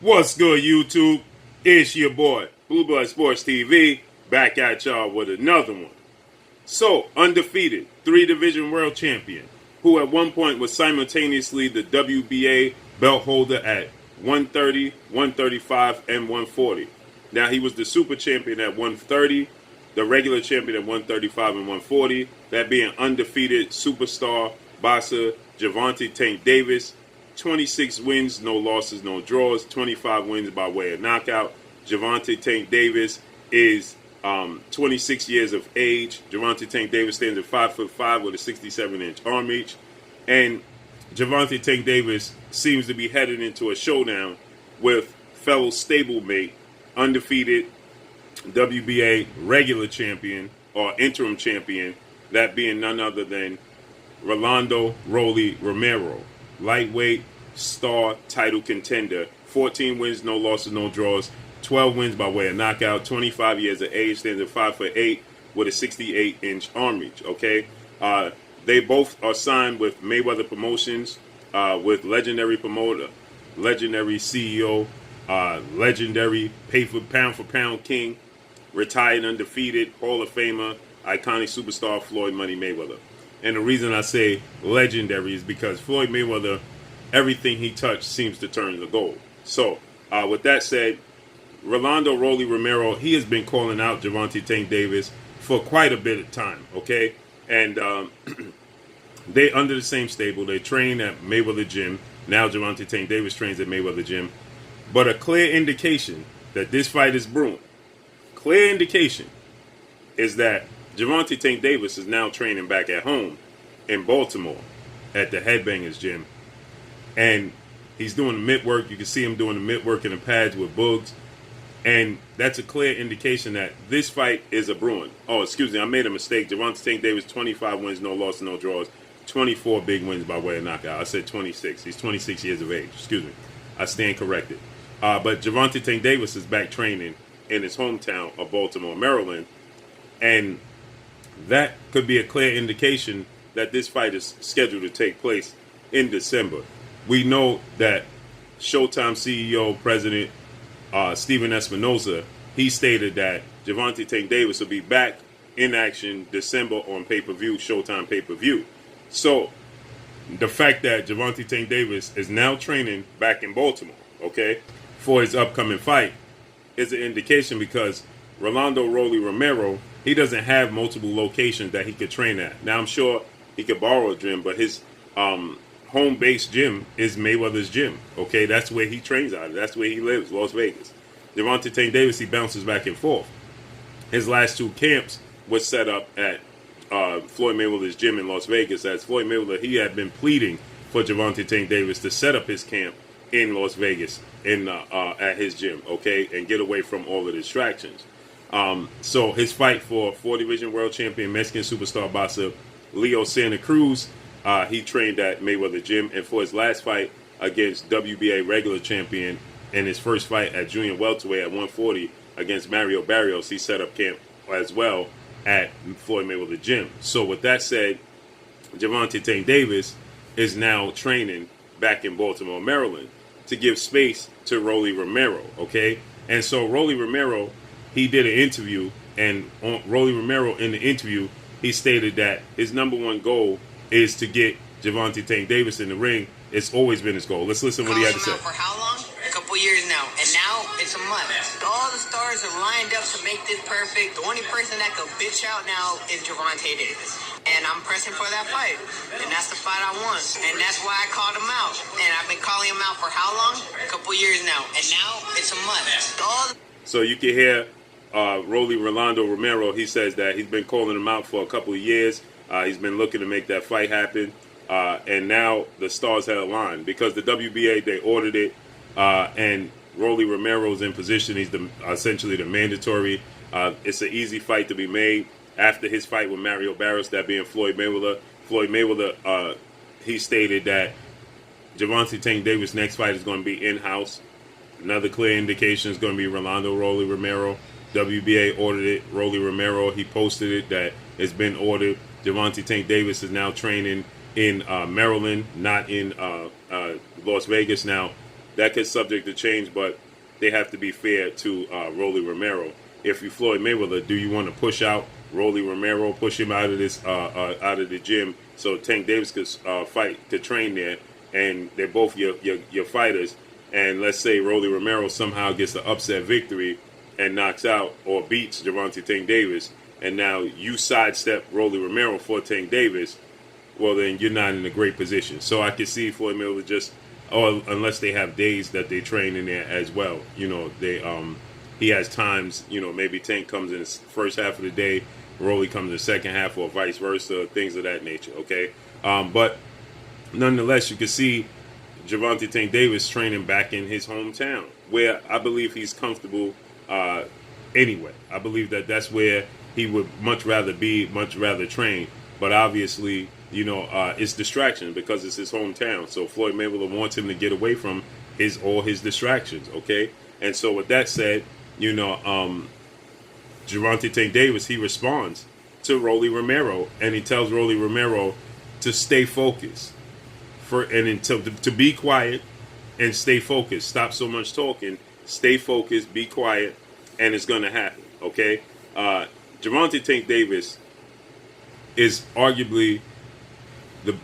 What's good, YouTube? It's your boy, Blue Blood Sports TV, back at y'all with another one. So, undefeated, 3-division world champion, who at one point was simultaneously the WBA belt holder at 130, 135, and 140. Now, he was the super champion at 130, the regular champion at 135 and 140, that being undefeated superstar boxer Gervonta Tank Davis. 26 wins, no losses, no draws, 25 wins by way of knockout. Gervonta Tank Davis is 26 years of age. Gervonta Tank Davis stands at 5'5" with a 67-inch arm reach. And Gervonta Tank Davis seems to be headed into a showdown with fellow stablemate, undefeated WBA regular champion or interim champion, that being none other than Rolando Romero. Lightweight star title contender, 14 wins, no losses, no draws, 12 wins by way of knockout, 25 years of age, stands at 5'8" with a 68-inch arm reach. Okay, they both are signed with Mayweather Promotions, with legendary promoter, legendary CEO, legendary pound for pound king, retired undefeated Hall of Famer, iconic superstar Floyd Money Mayweather. And the reason I say legendary is because Floyd Mayweather, everything he touched seems to turn to gold. So, with that said, Rolando Romero, he has been calling out Gervonta Tank Davis for quite a bit of time, okay? And they under the same stable. They train at Mayweather Gym. Now Gervonta Tank Davis trains at Mayweather Gym. But a clear indication that this fight is brewing, clear indication, is that Gervonta Tank Davis is now training back at home in Baltimore at the Headbangers Gym. And he's doing the mitt work. You can see him doing the mitt work in the pads with Boogs. And that's a clear indication that this fight is a brewing. Oh, excuse me, I made a mistake. Gervonta Tank Davis, 25 wins, no losses, no draws. 24 big wins by way of knockout. I said 26. He's 26 years of age. Excuse me. I stand corrected. But Gervonta Tank Davis is back training in his hometown of Baltimore, Maryland. And that could be a clear indication that this fight is scheduled to take place in December. We know that Showtime CEO, President Stephen Espinoza, he stated that Gervonta Tank Davis will be back in action December on pay-per-view, Showtime pay-per-view. So, the fact that Gervonta Tank Davis is now training back in Baltimore, okay, for his upcoming fight is an indication, because Rolando Romero, he doesn't have multiple locations that he could train at. Now, I'm sure he could borrow a gym, but his home-based gym is Mayweather's gym. Okay, that's where he trains out of. That's where he lives, Las Vegas. Gervonta Tank Davis, he bounces back and forth. His last two camps was set up at Floyd Mayweather's gym in Las Vegas. As Floyd Mayweather, he had been pleading for Gervonta Tank Davis to set up his camp in Las Vegas at his gym, okay, and get away from all the distractions. So his fight for 4-division world champion Mexican superstar boxer Leo Santa Cruz, he trained at Mayweather Gym. And for his last fight against WBA regular champion and his first fight at junior welterweight at 140 against Mario Barrios, he set up camp as well at Floyd Mayweather Gym. So with that said, Gervonta Tank Davis is now training back in Baltimore, Maryland, to give space to Rolly Romero, okay? And so Rolly Romero, he did an interview, and on Rolly Romero in the interview, he stated that his number one goal is to get Gervonta Tank Davis in the ring. It's always been his goal. Let's listen to what he had to say. For how long? A couple years now. And now it's a month. All the stars are lined up to make this perfect. The only person that could bitch out now is Gervonta Davis. And I'm pressing for that fight. And that's the fight I want. And that's why I called him out. And I've been calling him out for how long? A couple years now. And now it's a month. So you can hear Rolando Romero. He says that he's been calling him out for a couple of years. He's been looking to make that fight happen. And now the stars have aligned, because the WBA, they ordered it. And Rolly Romero's in position. He's essentially the mandatory. It's an easy fight to be made. After his fight with Mario Barrios, that being Floyd Mayweather, he stated that Gervonta Tank Davis' next fight is going to be in-house. Another clear indication is going to be Rolando Romero. WBA ordered it. Rolly Romero, he posted it that it's been ordered. Gervonta Tank Davis is now training in Maryland, not in Las Vegas. Now, that could subject to change, but they have to be fair to Rolly Romero. If you Floyd Mayweather, do you want to push out Rolly Romero, push him out of this out of the gym so Tank Davis could could train there, and they're both your fighters, and let's say Rolly Romero somehow gets the upset victory and knocks out or beats Gervonta Tank Davis, and now you sidestep Rolly Romero for Tank Davis, well then you're not in a great position. So I can see Floyd Mayweather just, or unless they have days that they train in there as well, he has times, maybe Tank comes in the first half of the day, Rolly comes in the second half, or vice versa, things of that nature, okay? But nonetheless, you can see Gervonta Tank Davis training back in his hometown, where I believe he's comfortable anyway. I believe that that's where he would much rather be, much rather train. But obviously, it's distraction because it's his hometown. So Floyd Mayweather wants him to get away from all his distractions, okay? And so with that said, Gervonta Tank Davis, he responds to Rolly Romero, and he tells Rolly Romero to stay focused, to be quiet and stay focused. Stop so much talking, stay focused, be quiet, and it's going to happen, okay? Gervonta Tank Davis is arguably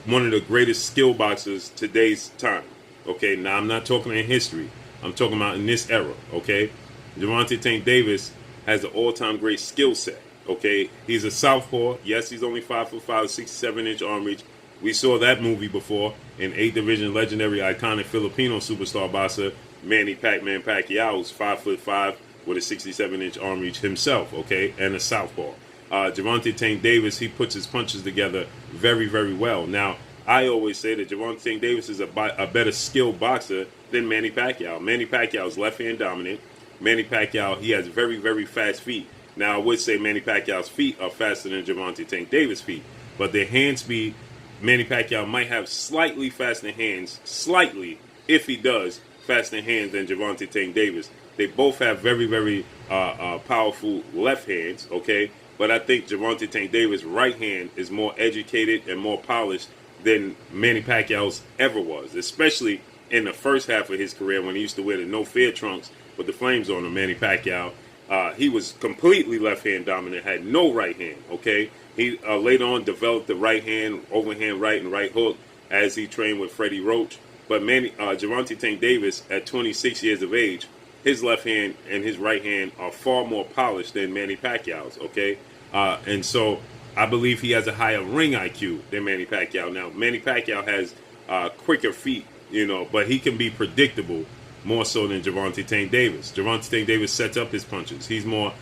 one of the greatest skill boxers today's time, okay? Now, I'm not talking in history. I'm talking about in this era, okay? Gervonta Tank Davis has an all-time great skill set, okay? He's a southpaw. Yes, he's only 5'5", 67-inch arm reach. We saw that movie before in 8th Division legendary iconic Filipino superstar boxer Manny Pac-Man Pacquiao, who's 5'5" with a 67-inch arm reach himself, okay, and a southpaw. Gervonta Tank Davis, he puts his punches together very, very well. Now, I always say that Gervonta Tank Davis is a better skilled boxer than Manny Pacquiao. Manny Pacquiao is left-hand dominant. Manny Pacquiao, he has very, very fast feet. Now, I would say Manny Pacquiao's feet are faster than Gervonta Tank Davis' feet, but their hand speed, Manny Pacquiao might have slightly faster hands, slightly, if he does, faster hands than Gervonta Tank Davis. They both have very, very powerful left hands, okay? But I think Gervonta Tank Davis' right hand is more educated and more polished than Manny Pacquiao's ever was, especially in the first half of his career when he used to wear the no fear trunks with the flames on him. Manny Pacquiao, he was completely left-hand dominant, had no right hand, okay? He later on developed the right hand, overhand right and right hook as he trained with Freddie Roach. But Gervonta Tank Davis, at 26 years of age, his left hand and his right hand are far more polished than Manny Pacquiao's, okay? And so I believe he has a higher ring IQ than Manny Pacquiao. Now, Manny Pacquiao has quicker feet, but he can be predictable more so than Gervonta Tank Davis. Gervonta Tank Davis sets up his punches. He's more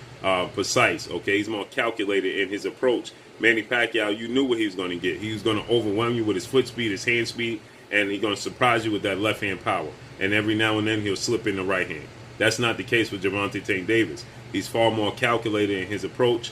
precise, okay? He's more calculated in his approach. Manny Pacquiao, you knew what he was going to get. He was going to overwhelm you with his foot speed, his hand speed, and he's going to surprise you with that left-hand power. And every now and then he'll slip in the right hand. That's not the case with Gervonta Tank Davis. He's far more calculated in his approach.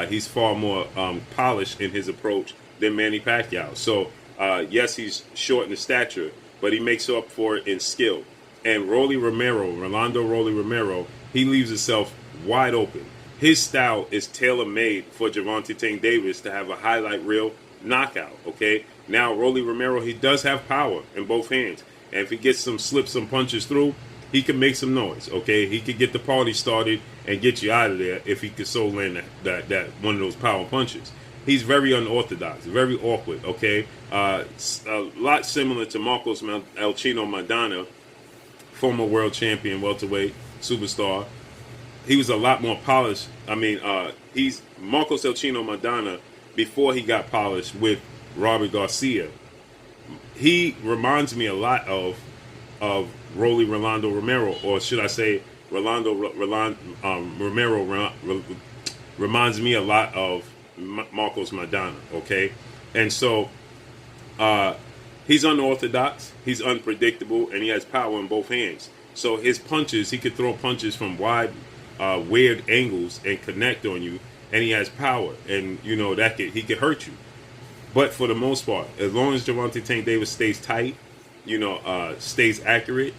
He's far more polished in his approach than Manny Pacquiao. So, yes, he's short in stature, but he makes up for it in skill. And Rolando Rolly Romero, he leaves himself wide open. His style is tailor-made for Gervonta Tank Davis to have a highlight reel knockout, okay? Now, Rolly Romero, he does have power in both hands. And if he gets some punches through, he can make some noise, okay? He could get the party started and get you out of there if he could so land that one of those power punches. He's very unorthodox, very awkward, okay? A lot similar to Marcos El Chino Maidana, former world champion, welterweight, superstar. He was a lot more polished. I mean, he's Marcos El Chino Maidana before he got polished with Robert Garcia. He reminds me a lot of Rolando Romero, or should I say Romero reminds me a lot of Marcos Maidana, okay? And so he's unorthodox, he's unpredictable, and he has power in both hands. So his punches, he could throw punches from wide, weird angles and connect on you, and he has power, and he could hurt you. But for the most part, as long as Gervonta Tank Davis stays tight, stays accurate,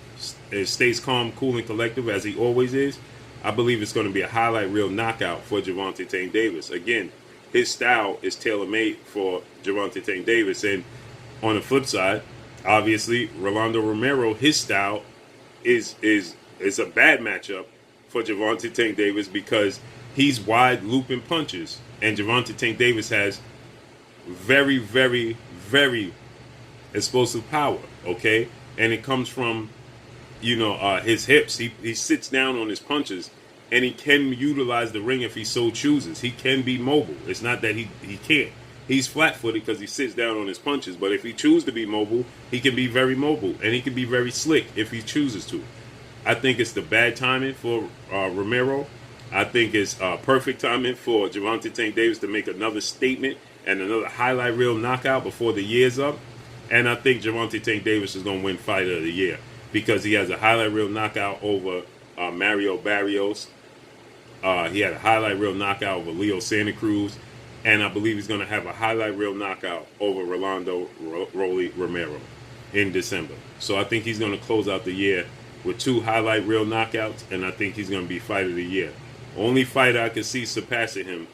and stays calm, cool, and collective as he always is, I believe it's going to be a highlight reel knockout for Gervonta Tank Davis. Again, his style is tailor-made for Gervonta Tank Davis. And on the flip side, obviously, Rolando Romero, his style is a bad matchup for Gervonta Tank Davis because he's wide looping punches, and Gervonta Tank Davis has very, very, very explosive power. Okay, and it comes from his hips. He sits down on his punches, and he can utilize the ring if he so chooses. He can be mobile. It's not that he can't. He's flat-footed because he sits down on his punches. But if he chooses to be mobile, he can be very mobile, and he can be very slick if he chooses to. I think it's the bad timing for Romero. I think it's perfect timing for Gervonta Tank Davis to make another statement and another highlight reel knockout before the year's up. And I think Gervonta Tank Davis is going to win Fighter of the Year because he has a highlight reel knockout over Mario Barrios. He had a highlight reel knockout over Leo Santa Cruz. And I believe he's going to have a highlight reel knockout over Rolando Romero in December. So I think he's going to close out the year with 2 highlight reel knockouts, and I think he's going to be Fighter of the Year. Only fighter I could see surpassing him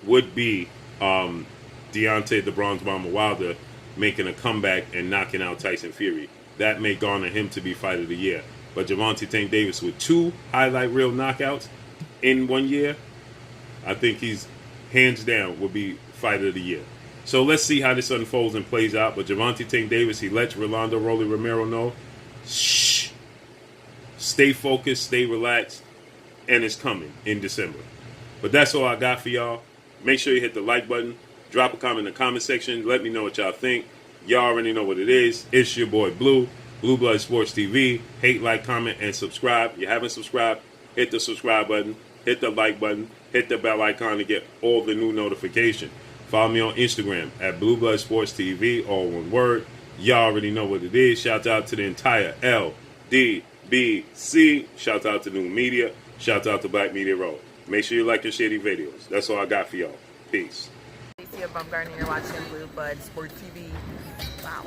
would be Deontay the Bronze Bomber Wilder making a comeback and knocking out Tyson Fury. That may garner him to be Fighter of the Year. But Gervonta Tank Davis with 2 highlight reel knockouts in 1 year, I think he's hands down will be Fighter of the Year. So let's see how this unfolds and plays out. But Gervonta Tank Davis, he lets Rolando Romero know, shh, stay focused, stay relaxed, and it's coming in December. But that's all I got for y'all. Make sure you hit the like button, drop a comment in the comment section, let me know what y'all think. Y'all already know what it is. It's your boy Blue Blood Sports TV. Hate, like, comment, and subscribe. If you haven't subscribed, hit the subscribe button, hit the like button, hit the bell icon to get all the new notifications. Follow me on Instagram at Blue Blood Sports TV, all one word. Y'all already know what it is. Shout out to the entire LDBC. Shout out to New Media. Shout out to Black Media Road. Make sure you like and share these videos. That's all I got for y'all. Peace. You're watching Blue Blood Sports TV. Wow.